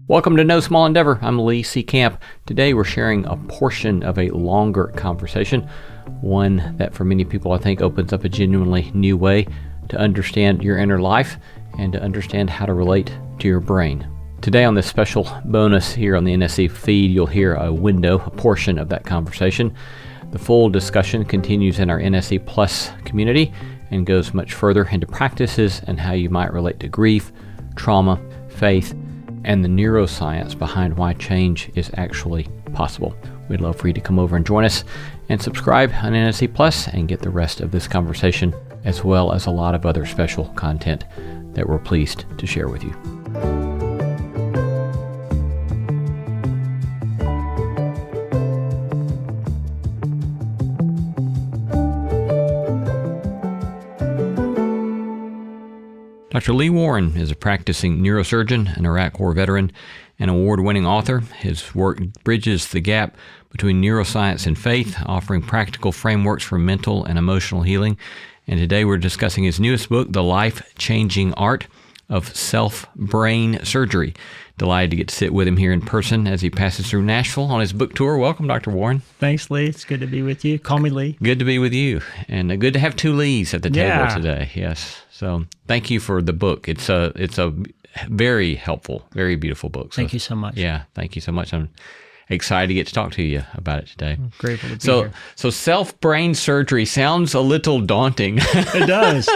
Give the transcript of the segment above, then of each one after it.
Welcome to No Small Endeavor. I'm Lee C. Camp. Today we're sharing a portion of a longer conversation, one that for many people I think opens up a genuinely new way to understand your inner life and to understand how to relate to your brain. Today on this special bonus here on the NSC feed, you'll hear a portion of that conversation. The full discussion continues in our NSC Plus community and goes much further into practices and how you might relate to grief, trauma, faith, and the neuroscience behind why change is actually possible. We'd love for you to come over and join us and subscribe on NSC Plus and get the rest of this conversation, as well as a lot of other special content that we're pleased to share with you. Dr. Lee Warren is a practicing neurosurgeon, an Iraq War veteran, and award-winning author. His work bridges the gap between neuroscience and faith, offering practical frameworks for mental and emotional healing. And today we're discussing his newest book, The Life-Changing Art of Self-Brain Surgery. Delighted to get to sit with him here in person as he passes through Nashville on his book tour. Welcome, Dr. Warren. Thanks, Lee. It's good to be with you. Call me Lee. Good to be with you. And good to have two Lees at the table today. Yes. So thank you for the book. It's a very helpful, very beautiful book. So, thank you so much. Yeah, thank you so much. I'm excited to get to talk to you about it today. I'm grateful to be here. So self-brain surgery sounds a little daunting. It does.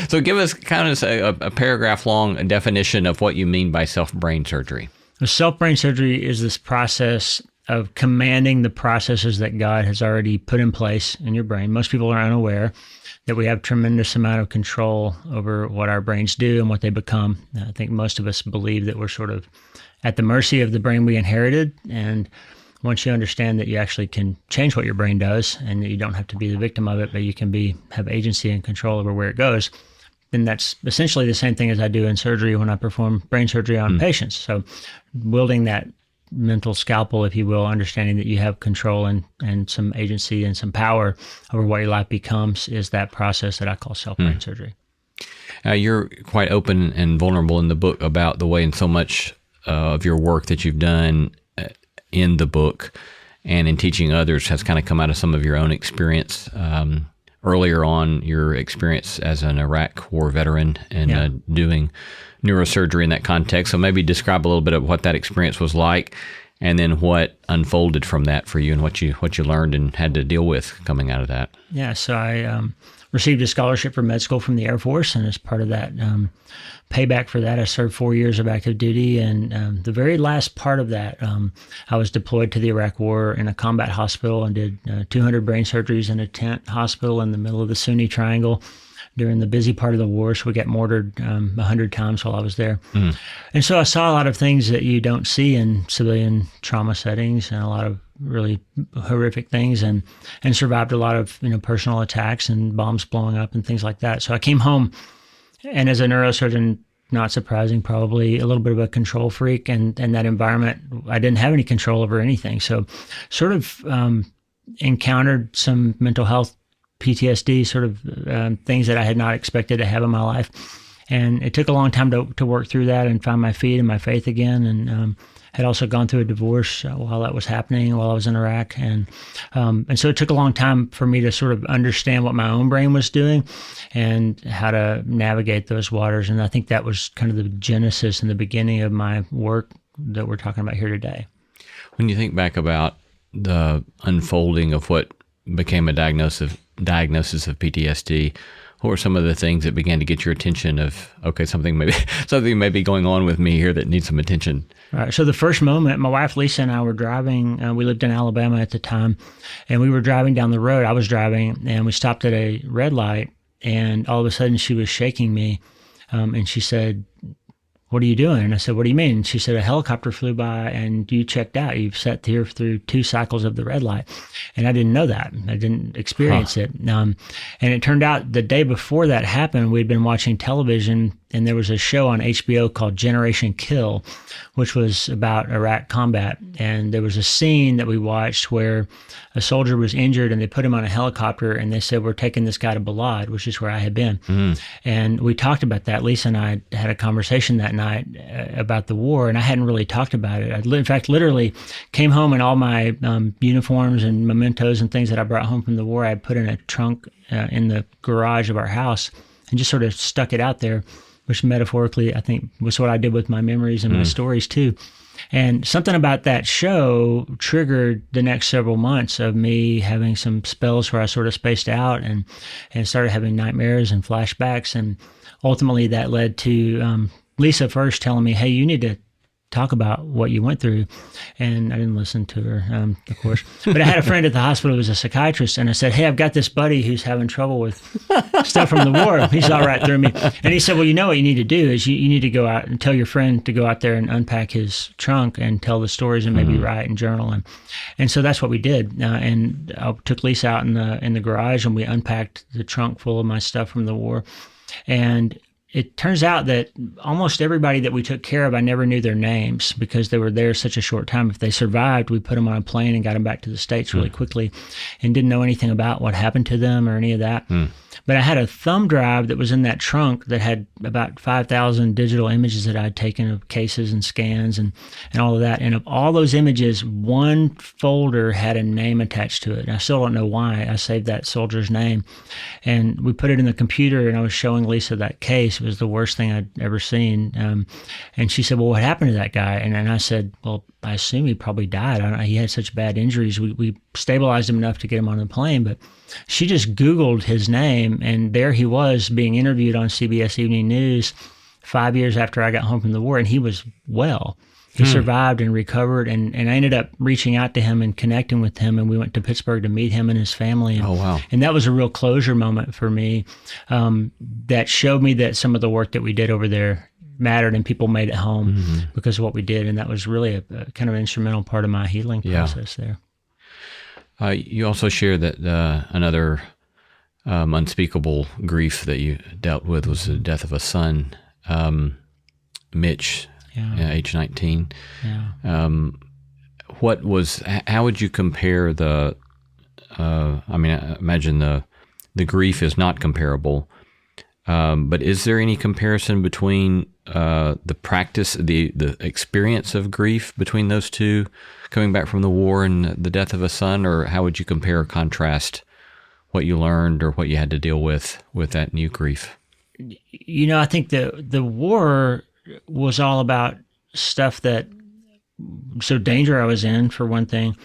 So give us kind of a paragraph-long definition of what you mean by self-brain surgery. Self-brain surgery is this process of commanding the processes that God has already put in place in your brain. Most people are unaware that we have tremendous amount of control over what our brains do and what they become. I think most of us believe that we're sort of at the mercy of the brain we inherited. And once you understand that you actually can change what your brain does and that you don't have to be the victim of it, but you can have agency and control over where it goes, then that's essentially the same thing as I do in surgery when I perform brain surgery on patients. So wielding that mental scalpel, if you will, understanding that you have control and some agency and some power over what your life becomes is that process that I call self-brain surgery. You're quite open and vulnerable in the book about the way in so much of your work that you've done in the book and in teaching others has kind of come out of some of your own experience. Earlier on, your experience as an Iraq War veteran and doing neurosurgery in that context. So maybe describe a little bit of what that experience was like and then what unfolded from that for you and what you learned and had to deal with coming out of that. Yeah, so I received a scholarship for med school from the Air Force, and as part of that payback for that, I served 4 years of active duty, and the very last part of that, I was deployed to the Iraq War in a combat hospital and did 200 brain surgeries in a tent hospital in the middle of the Sunni Triangle during the busy part of the war. So we got mortared 100 times while I was there. And so I saw a lot of things that you don't see in civilian trauma settings and a lot of really horrific things and survived a lot of personal attacks and bombs blowing up and things like that. So I came home, and as a neurosurgeon, not surprising, probably a little bit of a control freak, and that environment, I didn't have any control over anything. So sort of encountered some mental health PTSD, sort of things that I had not expected to have in my life. And it took a long time to work through that and find my feet and my faith again. And had also gone through a divorce while that was happening, while I was in Iraq. And so it took a long time for me to sort of understand what my own brain was doing and how to navigate those waters. And I think that was kind of the genesis and the beginning of my work that we're talking about here today. When you think back about the unfolding of what became a diagnosis of PTSD, what were some of the things that began to get your attention of, okay, something may be going on with me here that needs some attention? All right. So the first moment, my wife Lisa and I were driving. We lived in Alabama at the time, and we were driving down the road. I was driving, and we stopped at a red light, and all of a sudden she was shaking me, and she said, "What are you doing?" And I said, "What do you mean?" And she said, "A helicopter flew by and you checked out. You've sat here through 2 cycles of the red light." And I didn't know that. I didn't experience it. And it turned out the day before that happened, we'd been watching television and there was a show on HBO called Generation Kill, which was about Iraq combat. And there was a scene that we watched where a soldier was injured and they put him on a helicopter and they said, we're taking this guy to Balad, which is where I had been. And we talked about that. Lisa and I had a conversation that night about the war, and I hadn't really talked about it. In fact, literally came home and all my uniforms and mementos and things that I brought home from the war, I put in a trunk in the garage of our house and just sort of stuck it out there, which metaphorically, I think, was what I did with my memories and my stories too. And something about that show triggered the next several months of me having some spells where I sort of spaced out and started having nightmares and flashbacks. And ultimately that led to Lisa first telling me, hey, you need to talk about what you went through. And I didn't listen to her, of course. But I had a friend at the hospital who was a psychiatrist, and I said, hey, I've got this buddy who's having trouble with stuff from the war. He's all right through me. And he said, well, you know what you need to do is you need to go out and tell your friend to go out there and unpack his trunk and tell the stories and maybe write and journal. And so that's what we did. And I took Lisa out in the garage, and we unpacked the trunk full of my stuff from the war. And it turns out that almost everybody that we took care of, I never knew their names because they were there such a short time. If they survived, we put them on a plane and got them back to the States really quickly and didn't know anything about what happened to them or any of that. But I had a thumb drive that was in that trunk that had about 5,000 digital images that I'd taken of cases and scans and all of that. And of all those images, one folder had a name attached to it. And I still don't know why I saved that soldier's name. And we put it in the computer, and I was showing Lisa that case. It was the worst thing I'd ever seen. And she said, well, what happened to that guy? And I said, well, I assume he probably died. He had such bad injuries. We stabilized him enough to get him on the plane, but she just Googled his name, and there he was being interviewed on CBS Evening News 5 years after I got home from the war, and he was well. He survived and recovered, and I ended up reaching out to him and connecting with him, and we went to Pittsburgh to meet him and his family. And, Oh, wow. And that was a real closure moment for me that showed me that some of the work that we did over there mattered and people made it home because of what we did. And that was really a kind of instrumental part of my healing process there. You also share that another unspeakable grief that you dealt with was the death of a son, Mitch, age 19. Yeah. How would you compare I imagine the grief is not comparable, but is there any comparison between the practice, the experience of grief between those two, coming back from the war and the death of a son, or how would you compare or contrast what you learned or what you had to deal with that new grief? You know, I think the war was all about stuff danger I was in, for one thing,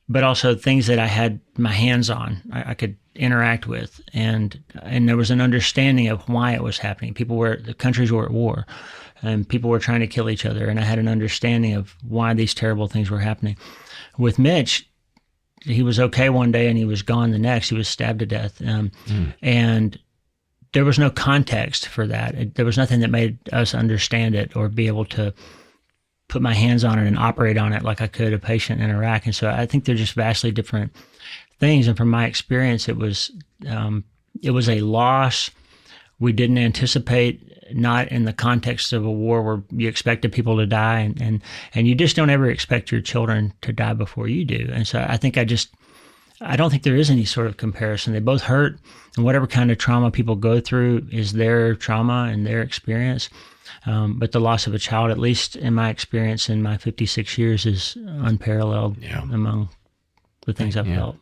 but also things that I had my hands on, I could interact with, and there was an understanding of why it was happening. The countries were at war, and people were trying to kill each other, and I had an understanding of why these terrible things were happening. With Mitch, he was okay one day and he was gone the next. He was stabbed to death, and there was no context for that. There was nothing that made us understand it or be able to put my hands on it and operate on it like I could a patient in Iraq. And so I think they're just vastly different things. And from my experience, it was a loss we didn't anticipate, not in the context of a war where you expected people to die, and you just don't ever expect your children to die before you do. And so I think I don't think there is any sort of comparison. They both hurt, and whatever kind of trauma people go through is their trauma and their experience. But the loss of a child, at least in my experience in my 56 years, is unparalleled among the things I've felt.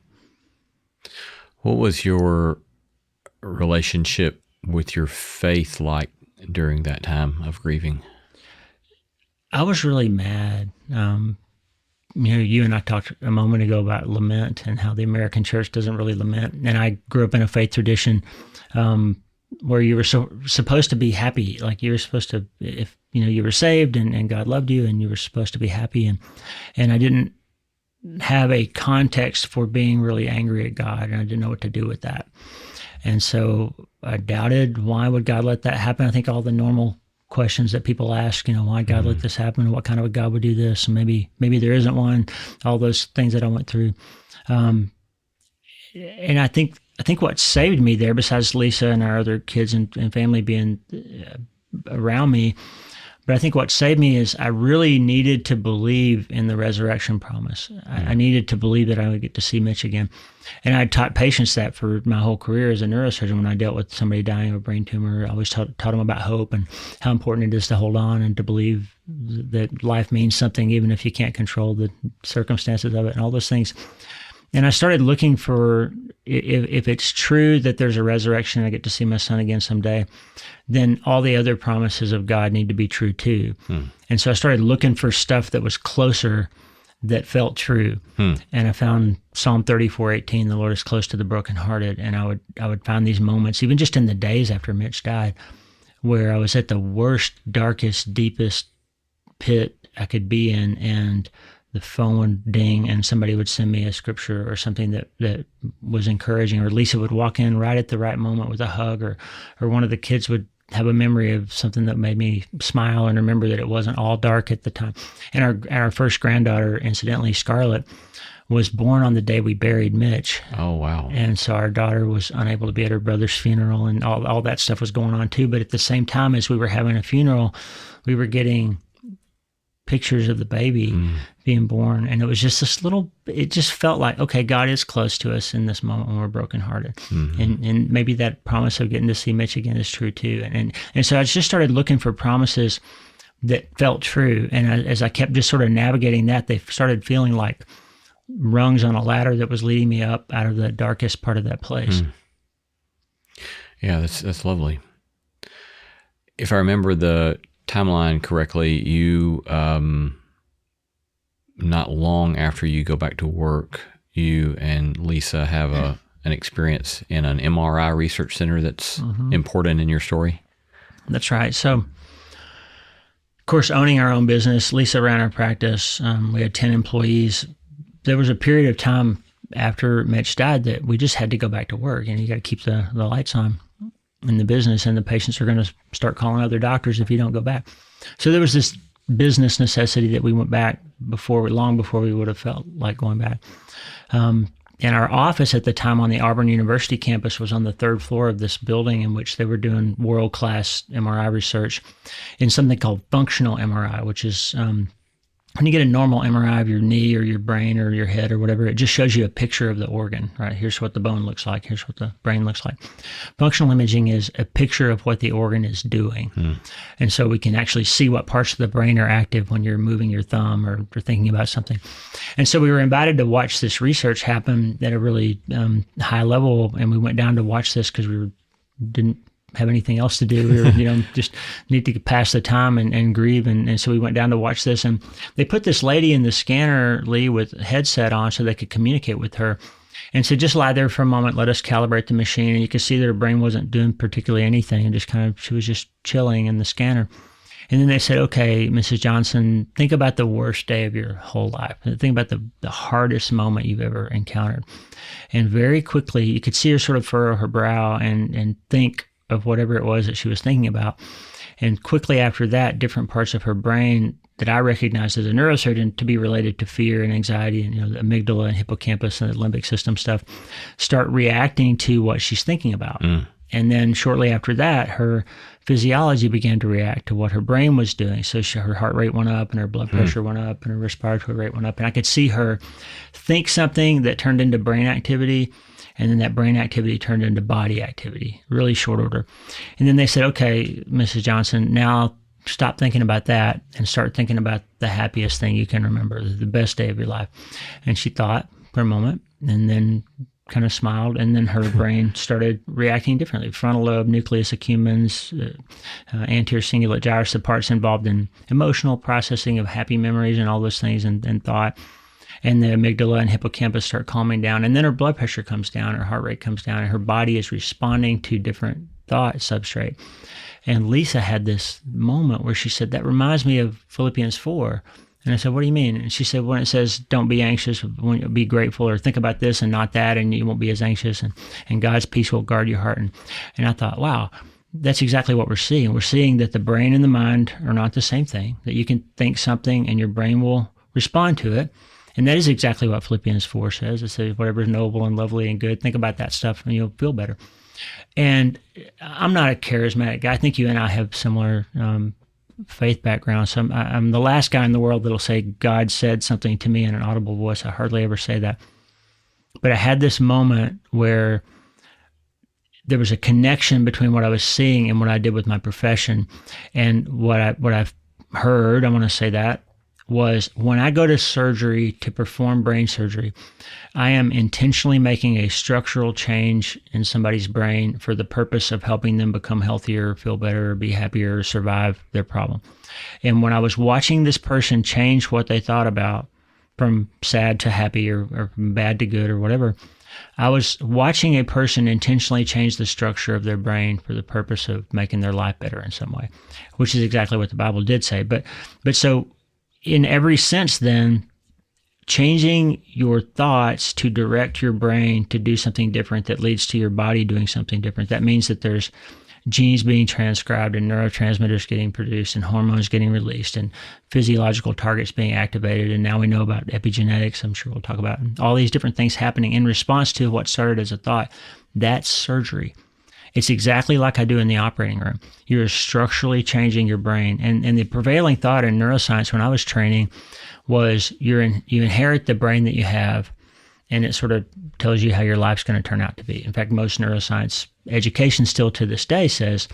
What was your relationship with your faith like during that time of grieving? I was really mad. You and I talked a moment ago about lament and how the American church doesn't really lament. And I grew up in a faith tradition where you were supposed to be happy. Like you were supposed to, if you were saved and God loved you, and you were supposed to be happy. And I didn't have a context for being really angry at God, and I didn't know what to do with that. And so I doubted, why would God let that happen? I think all the normal questions that people ask, why God let this happen? What kind of a God would do this? And maybe there isn't one. All those things that I went through. And I think what saved me there, besides Lisa and our other kids and family being around me. But I think what saved me is I really needed to believe in the resurrection promise. I needed to believe that I would get to see Mitch again. And I taught patients that for my whole career as a neurosurgeon. When I dealt with somebody dying of a brain tumor, I always taught them about hope and how important it is to hold on and to believe that life means something, even if you can't control the circumstances of it and all those things. And I started looking for, if it's true that there's a resurrection, I get to see my son again someday, then all the other promises of God need to be true too. And so I started looking for stuff that was closer, that felt true. And I found Psalm 34:18, the Lord is close to the brokenhearted. And I would find these moments, even just in the days after Mitch died, where I was at the worst, darkest, deepest pit I could be in, and the phone would ding and somebody would send me a scripture or something that was encouraging, or Lisa would walk in right at the right moment with a hug, or one of the kids would have a memory of something that made me smile and remember that it wasn't all dark at the time. And our first granddaughter, incidentally, Scarlett, was born on the day we buried Mitch. Oh, wow. And so our daughter was unable to be at her brother's funeral, and all that stuff was going on too. But at the same time as we were having a funeral, we were getting pictures of the baby being born. And it was just it just felt like, okay, God is close to us in this moment when we're brokenhearted. And maybe that promise of getting to see Mitch again is true too. And so I just started looking for promises that felt true. And as I kept just sort of navigating that, they started feeling like rungs on a ladder that was leading me up out of the darkest part of that place. Yeah, that's lovely. If I remember the timeline correctly, you not long after you go back to work, you and Lisa have an experience in an MRI research center that's important in your story. That's right. So, of course, owning our own business, Lisa ran our practice. We had 10 employees. There was a period of time after Mitch died that we just had to go back to work, and you got to keep the lights on in the business, and the patients are going to start calling other doctors if you don't go back. So there was this business necessity that we went back long before we would have felt like going back. And our office at the time on the Auburn University campus was on the third floor of this building, in which they were doing world-class MRI research in something called functional MRI, which is when you get a normal MRI of your knee or your brain or your head or whatever, it just shows you a picture of the organ, right? Here's what the bone looks like. Here's what the brain looks like. Functional imaging is a picture of what the organ is doing. And so we can actually see what parts of the brain are active when you're moving your thumb or thinking about something. And so we were invited to watch this research happen at a really high level. And we went down to watch this because didn't have anything else to do. We were, just need to pass the time and grieve. And so we went down to watch this, and they put this lady in the scanner, Lee, with a headset on so they could communicate with her. And so just lie there for a moment, let us calibrate the machine. And you could see that her brain wasn't doing particularly anything, and she was just chilling in the scanner. And then they said, okay, Mrs. Johnson, think about the worst day of your whole life. Think about the hardest moment you've ever encountered. And very quickly, you could see her sort of furrow her brow and think of whatever it was that she was thinking about. And quickly after that, different parts of her brain that I recognized as a neurosurgeon to be related to fear and anxiety, and the amygdala and hippocampus and the limbic system stuff start reacting to what she's thinking about. And then shortly after that, her physiology began to react to what her brain was doing. So her heart rate went up, and her blood pressure went up, and her respiratory rate went up. And I could see her think something that turned into brain activity, and then that brain activity turned into body activity, really short order. And then they said, okay, Mrs. Johnson, now stop thinking about that and start thinking about the happiest thing you can remember, the best day of your life. And she thought for a moment, and then kind of smiled, and then her brain started reacting differently. Frontal lobe, nucleus accumbens, anterior cingulate gyrus, the parts involved in emotional processing of happy memories and all those things, and thought. And the amygdala and hippocampus start calming down, and then her blood pressure comes down, her heart rate comes down, and her body is responding to different thought substrate. And Lisa had this moment where she said, that reminds me of Philippians 4. And I said, what do you mean? And she said, when it says, don't be anxious, be grateful, or think about this and not that, and you won't be as anxious, and God's peace will guard your heart. And I thought, wow, that's exactly what we're seeing. We're seeing that the brain and the mind are not the same thing, that you can think something and your brain will respond to it. And that is exactly what Philippians 4 says. It says, whatever is noble and lovely and good, think about that stuff and you'll feel better. And I'm not a charismatic guy. I think you and I have similar faith background. So I'm the last guy in the world that'll say God said something to me in an audible voice. I hardly ever say that. But I had this moment where there was a connection between what I was seeing and what I did with my profession. And what I've heard, I want to say that, was when I go to surgery to perform brain surgery, I am intentionally making a structural change in somebody's brain for the purpose of helping them become healthier, feel better, be happier, survive their problem. And when I was watching this person change what they thought about from sad to happy or from bad to good or whatever, I was watching a person intentionally change the structure of their brain for the purpose of making their life better in some way, which is exactly what the Bible did say. But so in every sense then, changing your thoughts to direct your brain to do something different that leads to your body doing something different. That means that there's genes being transcribed and neurotransmitters getting produced and hormones getting released and physiological targets being activated. And now we know about epigenetics, I'm sure we'll talk about, and all these different things happening in response to what started as a thought. That's surgery. It's exactly like I do in the operating room. You're structurally changing your brain. And the prevailing thought in neuroscience when I was training was you inherit the brain that you have, and it sort of tells you how your life's going to turn out to be. In fact, most neuroscience education still to this day says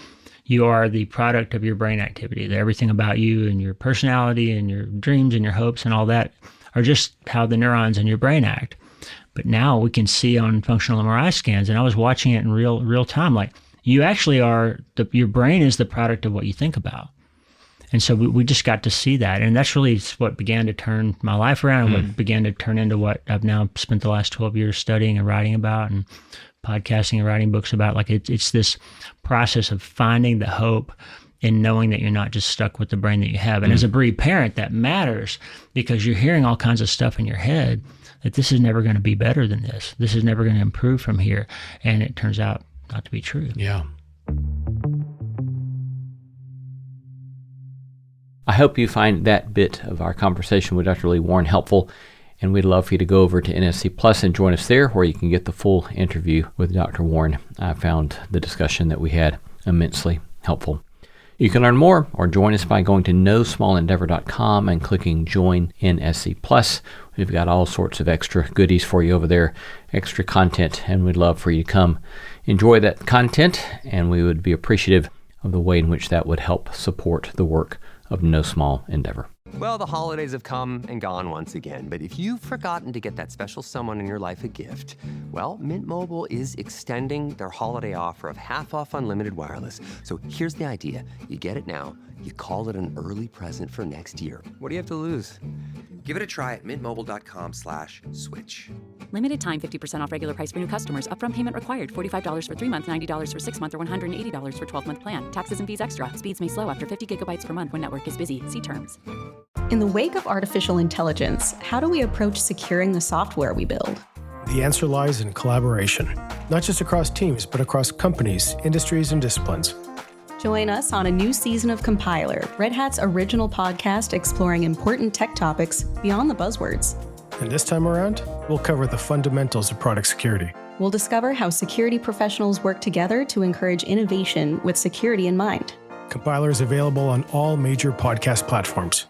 you are the product of your brain activity. That everything about you and your personality and your dreams and your hopes and all that are just how the neurons in your brain act. But now we can see on functional MRI scans, and I was watching it in real time, like you actually are, your brain is the product of what you think about. And so we just got to see that. And that's really what began to turn my life around and what began to turn into what I've now spent the last 12 years studying and writing about and podcasting and writing books about. Like it's this process of finding the hope and knowing that you're not just stuck with the brain that you have. And as a bereaved parent, that matters because you're hearing all kinds of stuff in your head that this is never going to be better than this. This is never going to improve from here. And it turns out not to be true. Yeah. I hope you find that bit of our conversation with Dr. Lee Warren helpful, and we'd love for you to go over to NSC Plus and join us there where you can get the full interview with Dr. Warren. I found the discussion that we had immensely helpful. You can learn more or join us by going to nosmallendeavor.com and clicking Join NSC Plus. We've got all sorts of extra goodies for you over there, extra content, and we'd love for you to come enjoy that content, and we would be appreciative of the way in which that would help support the work of No Small Endeavor. Well, the holidays have come and gone once again, but if you've forgotten to get that special someone in your life a gift, well, Mint Mobile is extending their holiday offer of half off unlimited wireless. So here's the idea. You get it now, you call it an early present for next year. What do you have to lose? Give it a try at mintmobile.com/switch. Limited time 50% off regular price for new customers. Upfront payment required. $45 for 3 months, $90 for 6 months, or $180 for 12-month plan. Taxes and fees extra. Speeds may slow after 50 gigabytes per month when network is busy. See terms. In the wake of artificial intelligence, how do we approach securing the software we build? The answer lies in collaboration, not just across teams, but across companies, industries, and disciplines. Join us on a new season of Compiler, Red Hat's original podcast exploring important tech topics beyond the buzzwords. And this time around, we'll cover the fundamentals of product security. We'll discover how security professionals work together to encourage innovation with security in mind. Compiler is available on all major podcast platforms.